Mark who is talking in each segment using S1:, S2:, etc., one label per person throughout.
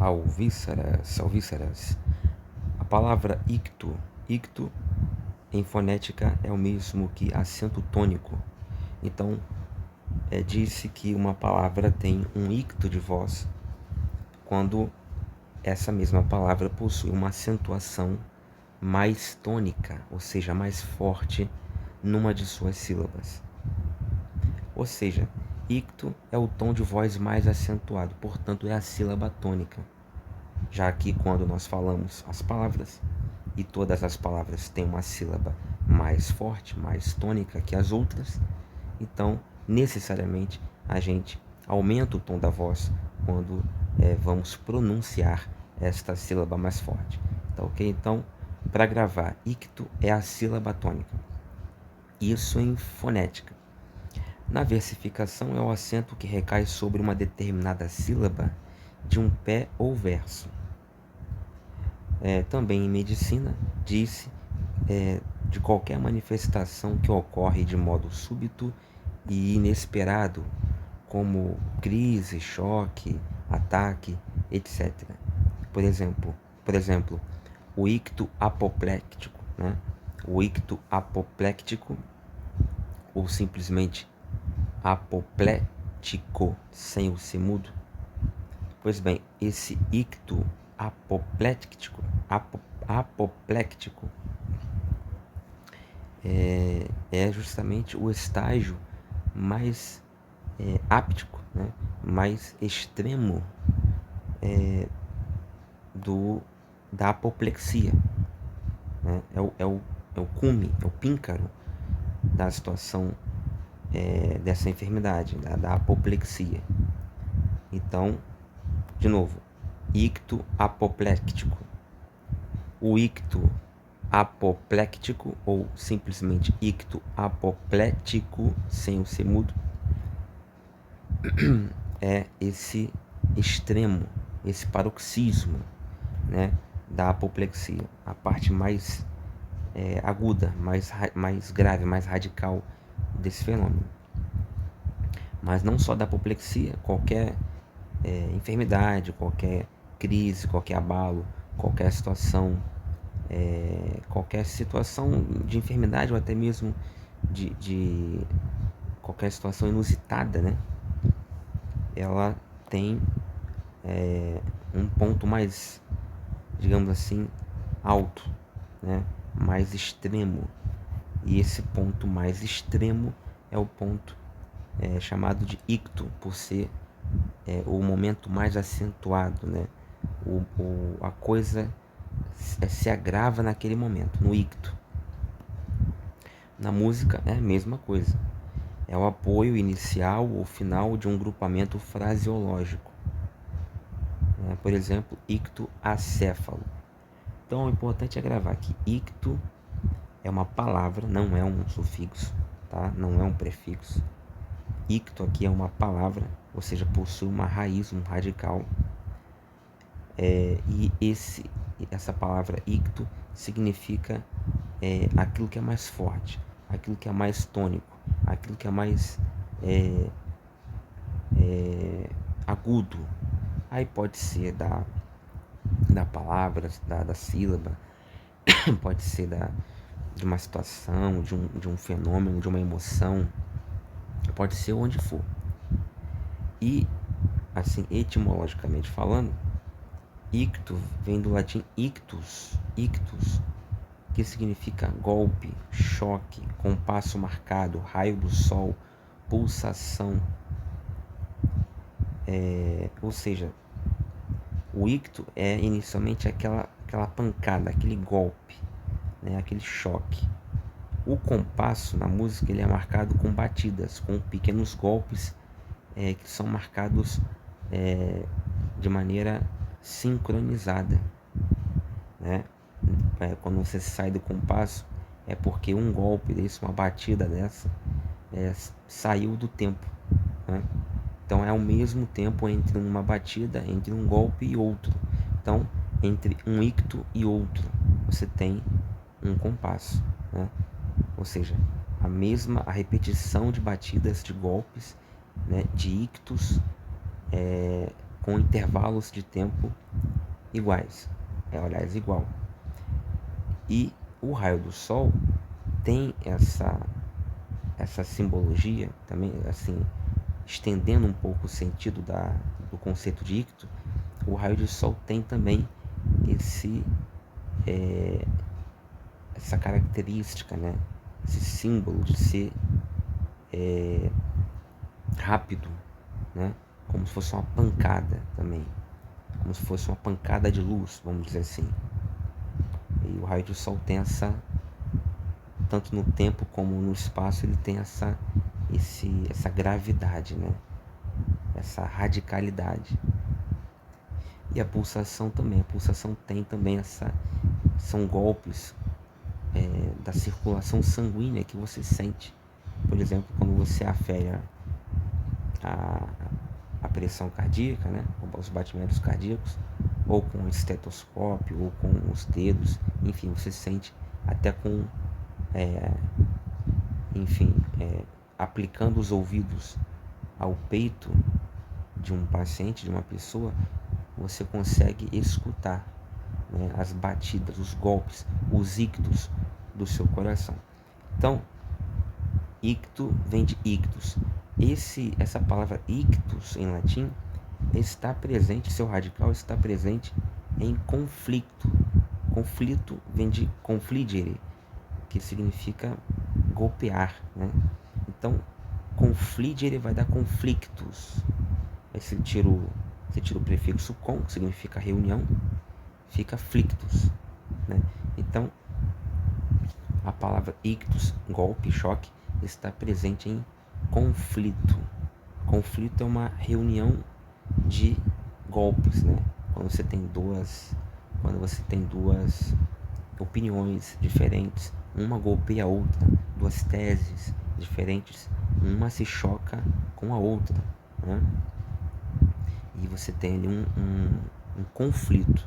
S1: alvíceras. A palavra icto em fonética é o mesmo que acento tônico. Então, disse que uma palavra tem um icto de voz quando essa mesma palavra possui uma acentuação mais tônica, ou seja, mais forte numa de suas sílabas. Ou seja, icto é o tom de voz mais acentuado, portanto é a sílaba tônica. Já que quando nós falamos as palavras, e todas as palavras têm uma sílaba mais forte, mais tônica que as outras, então necessariamente a gente aumenta o tom da voz quando vamos pronunciar esta sílaba mais forte. Tá ok? Então, para gravar, icto é a sílaba tônica. Isso em fonética. Na versificação é o acento que recai sobre uma determinada sílaba de um pé ou verso. Também em medicina, disse de qualquer manifestação que ocorre de modo súbito e inesperado, como crise, choque, ataque, etc. Por exemplo, o icto apoplético, né? O icto apoplético, ou simplesmente apoplético, sem o C mudo. Pois bem, esse icto apoplético é justamente o estágio mais áptico, né? Mais extremo da apoplexia, né? É o cume, é o píncaro da situação dessa enfermidade, da apoplexia. Então, de novo, icto apoplético. O icto apoplético, ou simplesmente icto apoplético, sem o C mudo, é esse extremo, esse paroxismo, né, da apoplexia, a parte mais aguda, mais grave, mais radical desse fenômeno. Mas não só da apoplexia, qualquer enfermidade, qualquer crise, qualquer abalo, qualquer situação de enfermidade ou até mesmo de qualquer situação inusitada, né? Ela tem um ponto mais, digamos assim, alto, né? Mais extremo. E esse ponto mais extremo é o ponto chamado de icto, por ser o momento mais acentuado, né? A coisa se agrava naquele momento, no icto. Na música é a mesma coisa. É o apoio inicial ou final de um grupamento fraseológico. Por exemplo, icto acéfalo. Então, o importante é gravar que icto é uma palavra, não é um sufixo, tá? Não é um prefixo. Icto aqui é uma palavra, ou seja, possui uma raiz, um radical. E essa palavra icto significa aquilo que é mais forte, aquilo que é mais tônico, aquilo que é mais agudo. Aí pode ser da palavra, da sílaba, pode ser de uma situação, de um fenômeno, de uma emoção, pode ser onde for. E, assim, etimologicamente falando, icto vem do latim ictus, que significa golpe, choque, compasso marcado, raio do sol, pulsação. Ou seja, o icto é inicialmente aquela pancada, aquele golpe, né, aquele choque. O compasso na música ele é marcado com batidas, com pequenos golpes que são marcados de maneira sincronizada, né? Quando você sai do compasso é porque um golpe desse, uma batida dessa saiu do tempo, né? Então é o mesmo tempo entre uma batida, entre um golpe e outro. Então, entre um icto e outro, você tem um compasso, né? Ou seja, a repetição de batidas, de golpes, né, de ictos com intervalos de tempo iguais, aliás, igual. E o raio do Sol tem essa simbologia também, assim, estendendo um pouco o sentido do conceito de icto. O raio do Sol tem também essa característica, né? Esse símbolo de ser rápido, né? Como se fosse uma pancada também, como se fosse uma pancada de luz, vamos dizer assim. E o raio do Sol tem tanto no tempo como no espaço, ele tem essa gravidade, né? Essa radicalidade. E a pulsação também. A pulsação tem também são golpes da circulação sanguínea que você sente. Por exemplo, quando você afere a pressão cardíaca, né? Os batimentos cardíacos, ou com o estetoscópio, ou com os dedos, enfim, você sente até com, aplicando os ouvidos ao peito de um paciente, de uma pessoa, você consegue escutar, né, as batidas, os golpes, os ictus do seu coração. Então, icto vem de ictus. Essa palavra ictus em latim está presente, seu radical está presente em conflito. Conflito vem de confligere, que significa golpear, né? Então, confligere vai dar conflictus. Aí você tira o prefixo com, que significa reunião, fica flictus, né? Então, a palavra ictus, golpe, choque, está presente em conflito. Conflito é uma reunião de golpes, né? Quando você tem duas opiniões diferentes, uma golpeia a outra, duas teses diferentes, uma se choca com a outra, né? E você tem ali um conflito.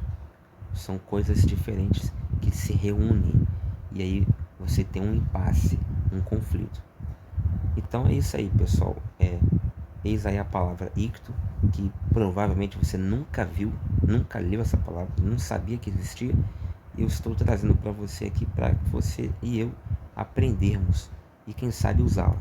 S1: São coisas diferentes que se reúnem, e aí você tem um impasse, um conflito. Então é isso aí, pessoal. Eis aí a palavra icto, que provavelmente você nunca viu, nunca leu essa palavra, não sabia que existia. E eu estou trazendo para você aqui, para você e eu aprendermos e quem sabe usá-la.